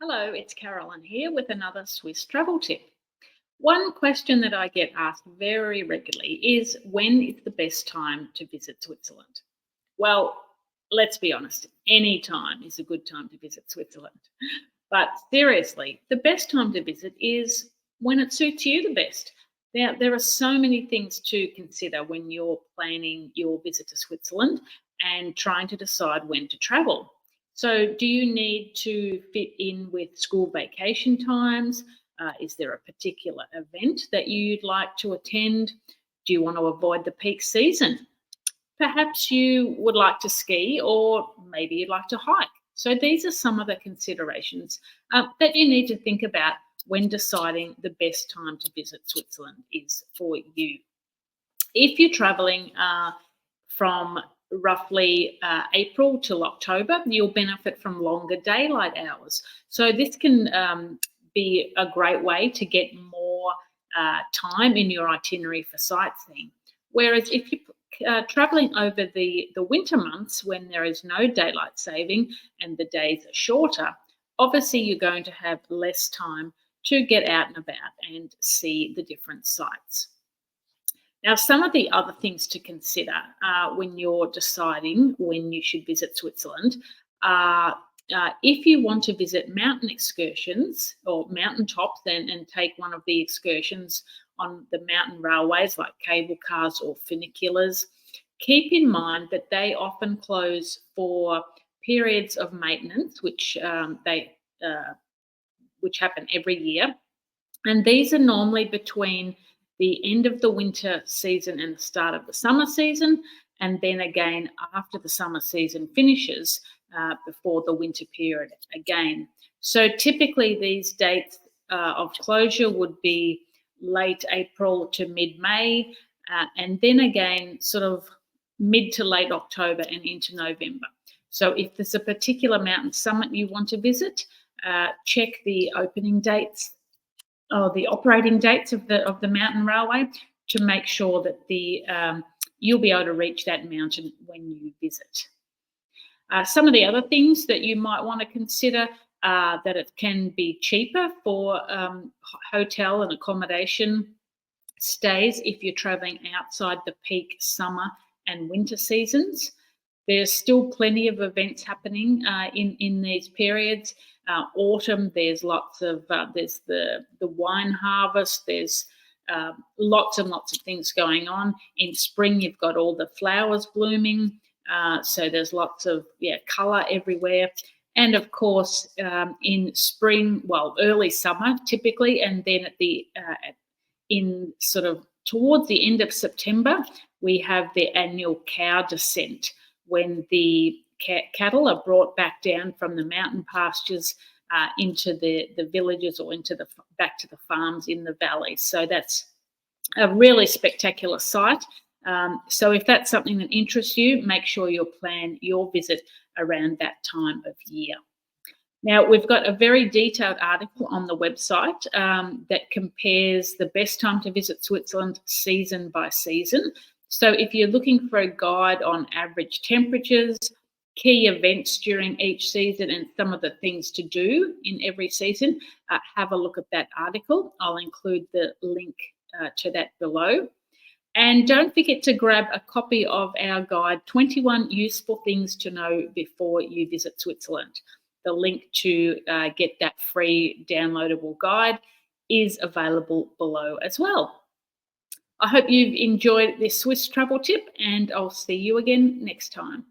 Hello, it's Carolyn here with another Swiss travel tip. One question that I get asked very regularly is when is the best time to visit Switzerland? Well, let's be honest, any time is a good time to visit Switzerland. But seriously, the best time to visit is when it suits you the best. Now, there are so many things to consider when you're planning your visit to Switzerland and trying to decide when to travel. So, do you need to fit in with school vacation times? Is there a particular event that you'd like to attend? Do you want to avoid the peak season? Perhaps you would like to ski, or maybe you'd like to hike. So, these are some of the considerations that you need to think about when deciding the best time to visit Switzerland is for you. If you're traveling from roughly April till October, you'll benefit from longer daylight hours. So, this can be a great way to get more time in your itinerary for sightseeing. Whereas if you're traveling over the winter months when there is no daylight saving and the days are shorter, obviously you're going to have less time to get out and about and see the different sites. Now, some of the other things to consider when you're deciding when you should visit Switzerland are if you want to visit mountain excursions or mountain tops and take one of the excursions on the mountain railways like cable cars or funiculars, keep in mind that they often close for periods of maintenance, which happen every year. And these are normally between the end of the winter season and the start of the summer season, and then again after the summer season finishes before the winter period again. So typically these dates of closure would be late April to mid-May, and then again sort of mid to late October and into November. So if there's a particular mountain summit you want to visit, check the opening dates or the operating dates of the mountain railway to make sure that you'll be able to reach that mountain when you visit. Some of the other things that you might want to consider are that it can be cheaper for hotel and accommodation stays if you're traveling outside the peak summer and winter seasons. There's still plenty of events happening in these periods. Autumn, there's lots of there's the wine harvest. There's lots and lots of things going on. In spring, you've got all the flowers blooming. So there's lots of colour everywhere. And of course, in spring, well, early summer typically, and then in sort of towards the end of September, we have the annual cow descent when the cattle are brought back down from the mountain pastures into the villages or back to the farms in the valley. So that's a really spectacular sight. So if that's something that interests you, make sure you plan your visit around that time of year. Now, we've got a very detailed article on the website that compares the best time to visit Switzerland season by season. So if you're looking for a guide on average temperatures, key events during each season, and some of the things to do in every season, have a look at that article. I'll include the link to that below. And don't forget to grab a copy of our guide, 21 Useful Things to Know Before You Visit Switzerland. The link to get that free downloadable guide is available below as well. I hope you've enjoyed this Swiss travel tip, and I'll see you again next time.